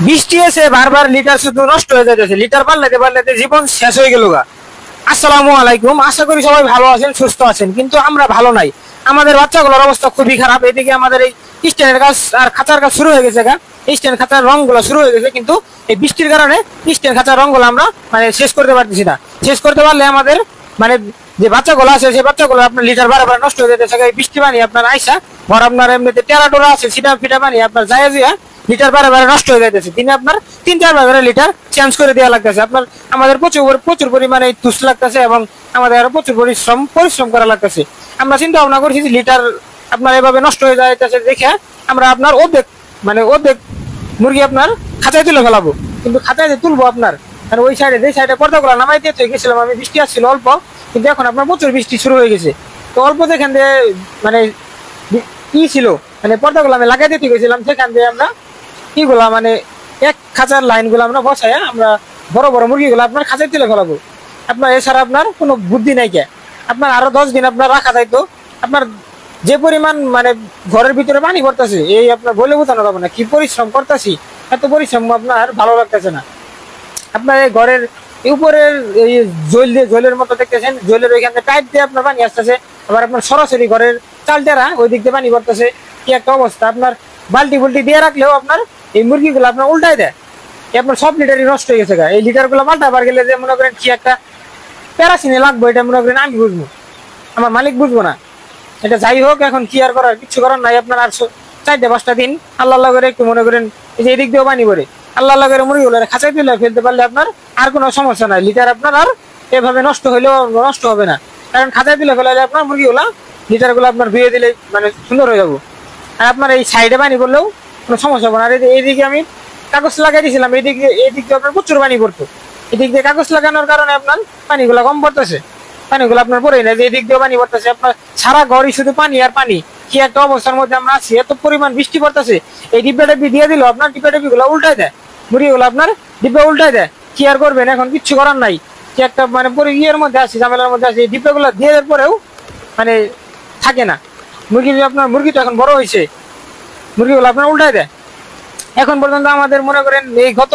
বৃষ্টি এসে বারবার লিটার শুধু নষ্ট হয়ে যাচ্ছে, লিটার পাল্টাতে পাল্টাতে জীবন শেষ হয়ে গেল গা। আসসালামু আলাইকুম, আশা করি সবাই ভালো আছেন, সুস্থ আছেন, কিন্তু আমরা ভালো নাই। আমাদের বাচ্চাগুলোর অবস্থা খুবই খারাপ। এদিকে আমাদের এই স্ট্যান্ডের কাজ আর খাঁচার কাজ শুরু হয়ে গেছে গা, স্ট্যান্ড খাঁচার রং গুলো শুরু হয়ে গেছে, কিন্তু এই বৃষ্টির কারণে স্ট্যান্ড খাঁচার রং গুলো আমরা মানে শেষ করতে পারতেছি না। শেষ করতে পারলে আমাদের মানে যে বাচ্চাগুলো আছে সেই বাচ্চাগুলো আপনার লিটার বারবার নষ্ট হয়ে যেতেছে। এই বৃষ্টি পানি আপনার আইসা ঘর আপনার এমনিতে টেরা টোরা আছে, সিটা ফিটা পানি আপনার যায় যা লিটার বারে নষ্ট হয়ে যাইতেছে। দিনে আপনার 3-4 বার লিটার চেঞ্জ করে দেওয়া লাগতেছে। আপনার আমাদের প্রচুর পরিমাণে তুষ লাগতেছে এবং আমাদের আরো প্রচুর পরিশ্রম করা লাগতেছে। আমরা চিন্তা ভাবনা করছি লিটার আপনার এভাবে নষ্ট হয়ে যাইতেছে দেখে আমরা আপনার অর্ধেক মুরগি আপনার খাঁচায় তুলে ফেলাবো। কিন্তু খাঁচায় যে তুলবো আপনার মানে ওই সাইডে যে সাইডে পর্দাগুলো নামাই দিয়ে গেছিলাম আমি, বৃষ্টি আসছিল অল্প, কিন্তু এখন আপনার প্রচুর বৃষ্টি শুরু হয়ে গেছে। তো অল্প যেখান দিয়ে মানে কি ছিল মানে পর্দাগুলো আমি লাগাই দিতে গেছিলাম, সেখান দিয়ে আমরা কিগুলা মানে এক খাঁচার লাইন গুলো আমরা বসাই আমরা বড় বড় মুরগিগুলো আপনার খাঁচায় তুলে ফেলাবো। আপনার এছাড়া আপনার কোনো বুদ্ধি নাই কে। আপনার আরো 10 দিন আপনার রাখা যাইতো। আপনার যে পরিমাণ মানে ঘরের ভিতরে পানি পড়তেছে এই আপনার বলে বোঝানো যাবে না, কি পরিশ্রম করতেছি। এত পরিশ্রম আপনার ভালো লাগতেছে না। আপনার এই ঘরের উপরের এই জলের মতো দেখতেছেন, জলের ওইখানে পাইপ দিয়ে আপনার পানি আসতেছে, আবার আপনার সরাসরি ঘরের চালটেরা ওই দিক দিয়ে পানি পড়তেছে। কি একটা অবস্থা! আপনার বাল্টি বুল্টি দিয়ে রাখলেও আপনার এই মুরগিগুলো আপনার উল্টাই দেয়। আপনার সব লিটারই নষ্ট হয়ে গেছে। এই লিটারগুলো পাল্টাবার গেলে যে মনে করেন কি একটা প্যারাসিনে লাগবো, এটা মনে করেন আমি বুঝবো, আমার মালিক বুঝবো না। এটা যাই হোক, এখন কি আর করার, কিছু করার নাই। আপনার আর 4-5টা দিন আল্লাহ করে একটু মনে করেন এই যে এদিক দিয়েও পানি পড়ে আল্লাহ করে মুরগিগুলো খাঁচাই তুলে ফেলতে পারলে আপনার আর কোনো সমস্যা নাই। লিটার আপনার আর এভাবে নষ্ট হইলেও নষ্ট হবে না, কারণ খাঁচাই তুলে ফেলালে আপনার মুরগিগুলা লিটারগুলো আপনার ধুয়ে দিলে মানে সুন্দর হয়ে যাবো। আর আপনার এই সাইডে পানি পড়লেও কোনো সমস্যা হবে না। আর এইদিকে আমি কাগজ লাগাই দিয়েছিলাম, এদিক দিয়ে আপনার প্রচুর পানি পড়তো। এদিক দিয়ে কাগজ লাগানোর কারণে আপনার পানিগুলো কম পড়তেছে, পানিগুলো আপনার পড়েই না, যে এদিক দিয়ে পানি পড়তেছে। আপনার সারা ঘরই শুধু পানি আর পানি। কি একটা অবস্থার মধ্যে আমরা আছি, এত পরিমাণ বৃষ্টি পড়তেছে। এই ডিব্বা টেপি দিয়ে দিল আপনার ডিব্বা টেপি গুলো উল্টাই দেয়, মুরগিগুলো আপনার ডিব্বা উল্টাই দেয়। কি আর করবেন, এখন কিচ্ছু করার নাই। কি একটা মানে ইয়ের মধ্যে আছি, ঝামেলার মধ্যে আছি। এই ডিব্বাগুলো দিয়ে দেওয়ার পরেও মানে থাকে না। মুরগি তো এখন বড় হয়েছে, মুরগিগুলো আপনার উল্টাই দেয়। এখন পর্যন্ত আমাদের মনে করেন এই গত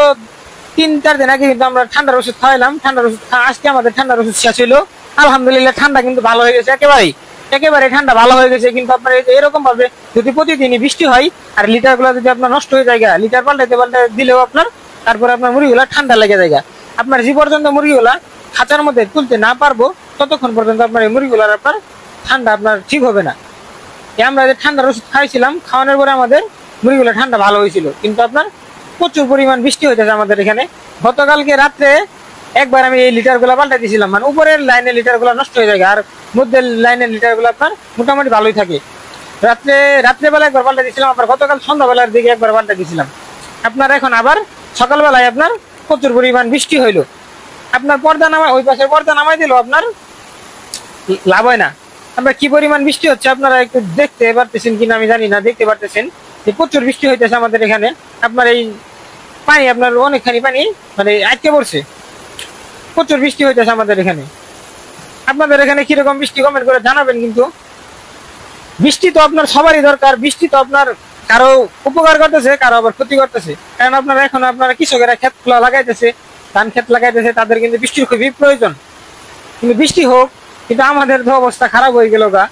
3-4 দিন আগে কিন্তু আমরা ঠান্ডার ওষুধ খাওয়াইলাম। ঠান্ডার ওষুধ আজকে আমাদের ঠান্ডার ওষুধ শেষ হইলো। আলহামদুলিল্লাহ ঠান্ডা কিন্তু ভালো হয়ে গেছে, একেবারে ঠান্ডা ভালো হয়ে গেছে। কিন্তু আপনার এরকম ভাবে যদি প্রতিদিনই বৃষ্টি হয় আর লিটার গুলো যদি আপনার নষ্ট হয়ে যায়, লিটার পাল্টাতে দিলেও আপনার তারপরে আপনার মুরগিগুলা ঠান্ডা লেগে যায়। আপনার যে পর্যন্ত মুরগিগুলা খাঁচার মধ্যে তুলতে না পারবো ততক্ষণ পর্যন্ত আপনার এই মুরগিগুলার আপনার ঠান্ডা আপনার ঠিক হবে না। আমরা যে ঠান্ডার ওষুধ খাইছিলাম, খাওয়ানোর পরে আমাদের মুরগিগুলো ঠান্ডা ভালো হয়েছিল, কিন্তু আপনার প্রচুর পরিমাণ বৃষ্টি হইতেছে আমাদের এখানে। গতকালকে রাত্রে একবার আমি এই লিটার গুলা পাল্টা দিয়েছিলাম, মানে উপরের লাইনের লিটার গুলা নষ্ট হয়ে যায় আর মধ্যের লাইনের লিটার গুলো আপনার মোটামুটি ভালোই থাকে। রাত্রেবেলা একবার পাল্টা দিয়েছিলাম, আবার গতকাল সন্ধ্যাবেলার দিকে একবার পাল্টা দিয়েছিলাম। আপনার এখন আবার সকালবেলায় আপনার প্রচুর পরিমাণ বৃষ্টি হইলো। আপনার ওই পাশের পর্দা নামাই দিল, আপনার লাভ হয় না। আপনার কি পরিমাণ বৃষ্টি হচ্ছে আপনারা একটু দেখতে পারতেছেন কিনা আমি জানি না, দেখতে পারতেছেন যে প্রচুর বৃষ্টি হইতেছে আমাদের এখানে। আপনার এই পানি আপনার অনেকখানি পানি মানে আটকে পড়ছে, প্রচুর বৃষ্টি হইতেছে আমাদের এখানে। আপনাদের এখানে কিরকম বৃষ্টি কমেন্ট করে জানাবেন। কিন্তু বৃষ্টি তো আপনার সবারই দরকার। বৃষ্টি তো আপনার কারো উপকার করতেছে, কারো আবার ক্ষতি করতেছে। কারণ আপনারা এখন আপনারা কৃষকেরা ক্ষেতগুলো লাগাইতেছে, ধান ক্ষেত লাগাইতেছে, তাদের কিন্তু বৃষ্টির খুবই প্রয়োজন। কিন্তু বৃষ্টি হোক, কিন্তু আমাদের তো অবস্থা খারাপ হয়ে গেল গা।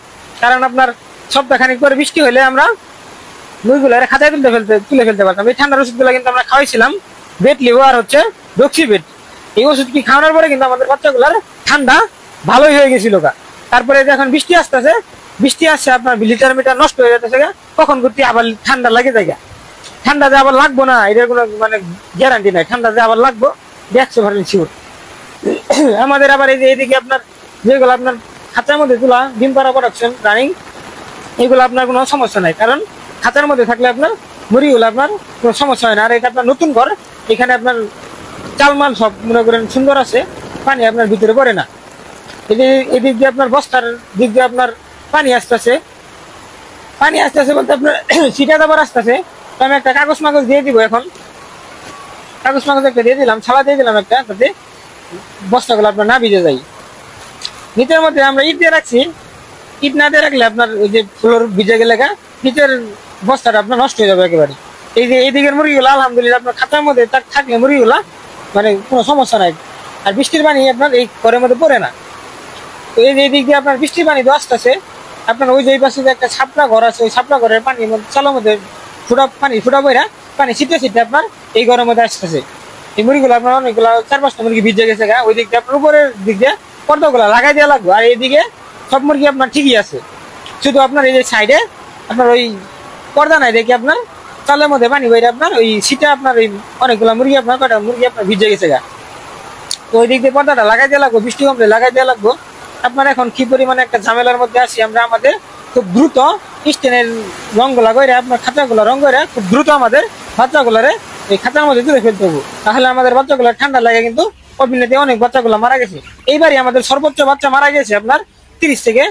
কারণ আপনার সপ্তাহখানিক পরে বৃষ্টি হলে আমরা মুরগিগুলো খাঁচায় তুলে ফেলতে পারতাম। এই ঠান্ডার ওষুধগুলো কিন্তু আমরা খাওয়াইছিলাম, বেটলিও আর হচ্ছে ডক্সিবেট। এই ওষুধ কি খাওয়ানোর পরে কিন্তু আমাদের বাচ্চাগুলার ঠান্ডা ভালোই হয়ে গেছিল গা। তারপরে এখন বৃষ্টি আসছে আপনার লিটার মিটার নষ্ট হয়ে যাচ্ছে গা, কখন করতে আবার ঠান্ডা লাগে যায়। ঠান্ডা যে আবার লাগবো না এটার কোনো মানে গ্যারান্টি নাই। ঠান্ডা যে আবার লাগবো 100% শিওর। আমাদের আবার এই যে এইদিকে আপনার যেগুলো আপনার খাঁচার মধ্যে তোলা ডিম পাড়া প্রোডাকশন রানিং, এগুলো আপনার কোনো সমস্যা নাই, কারণ খাঁচার মধ্যে থাকলে আপনার মুরগিগুলো আপনার কোনো সমস্যা হয় না। আর এটা আপনার নতুন ঘর, এখানে আপনার চালমাল সব মনে করেন সুন্দর আছে, পানি আপনার ভিতরে পড়ে না। এদিক দিয়ে আপনার বস্তার দিক দিয়ে আপনার পানি আসতেছে বলতে আপনার সিটা দাবার আসতেছে। তো আমি একটা কাগজ মাগজ দিয়ে দিব, এখন কাগজ মাগজ একটা দিয়ে দিলাম, ছালা দিয়ে দিলাম একটা, তাতে বস্তাগুলো আপনার না ভিজে যায়। নিচের মধ্যে আমরা ইট দিয়ে রাখছি, ইট না দিয়ে রাখলে আপনার ওই যে ফ্লোর ভিজে গেলে নিচের বস্তাটা আপনার নষ্ট হয়ে যাবে একেবারে। এই যে এই দিকের মুরগিগুলো আলহামদুলিল্লাহ আপনার খাঁচার মধ্যে থাকলে মুরগিগুলা মানে কোনো সমস্যা নাই। আর বৃষ্টির পানি আপনার এই ঘরের মধ্যে পড়ে না। তো এই যে এই দিক দিয়ে আপনার বৃষ্টির পানি তো আসতেছে, আপনার ওই যে পাশে যে একটা ছাপড়া ঘর আছে, ওই ছাপড়া ঘরের পানি চালের মধ্যে ফুটা বইরা পানি ছিটে ছিটে আপনার এই ঘরের মধ্যে আসতেছে। এই মুরগিগুলো আপনার অনেকগুলো 4-5টা মুরগি ভিজে গেছে গা। ওই দিক দিয়ে আপনার উপরের দিক দিয়ে পর্দাগুলো লাগাই দেওয়া লাগবে। আর এইদিকে সব মুরগি আপনার ঠিকই আছে, শুধু আপনার এই যে সাইডে আপনার ওই পর্দা নাই দেখি আপনার চালের মধ্যে পানি বইরে আপনার ওই শীতে আপনার ওই অনেকগুলো মুরগি আপনার কয়টা মুরগি আপনার ভিজে গেছে গা। তো ওই দিক দিয়ে পর্দাটা লাগাই দেওয়া লাগবো, বৃষ্টি কমলে লাগাই দেওয়া লাগবো। আপনার এখন কি পরিমাণে একটা ঝামেলার মধ্যে আছি আমরা, আমাদের খুব দ্রুত স্টেনের রঙগুলা করে আপনার খাঁচাগুলো রং করে খুব দ্রুত আমাদের বাচ্চাগুলারে এই খাঁচার মধ্যে তুলে ফেলতে হবে। তাহলে আমাদের বাচ্চাগুলো ঠান্ডা লাগে, কিন্তু অভিনেতে অনেক বাচ্চাগুলো মারা গেছে। এইবারই আমাদের সর্বোচ্চ বাচ্চা মারা গেছে আপনার 30 থেকে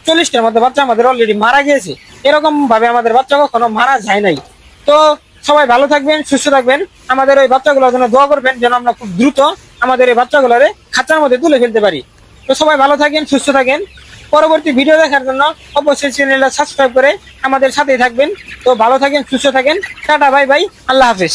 40টার মধ্যে বাচ্চা আমাদের অলরেডি মারা গিয়েছে। এরকম ভাবে আমাদের বাচ্চা কখনো মারা যায় নাই। তো সবাই ভালো থাকবেন, সুস্থ থাকবেন, আমাদের ওই বাচ্চাগুলোর জন্য দোয়া করবেন যেন আমরা খুব দ্রুত আমাদের এই বাচ্চাগুলোরে খাঁচার মধ্যে তুলে ফেলতে পারি। তো সবাই ভালো থাকেন, সুস্থ থাকেন। পরবর্তী ভিডিও দেখার জন্য অবশ্যই চ্যানেলটা সাবস্ক্রাইব করে আমাদের সাথেই থাকবেন। তো ভালো থাকেন, সুস্থ থাকেন, টাটা, বাই বাই, আল্লাহ হাফেজ।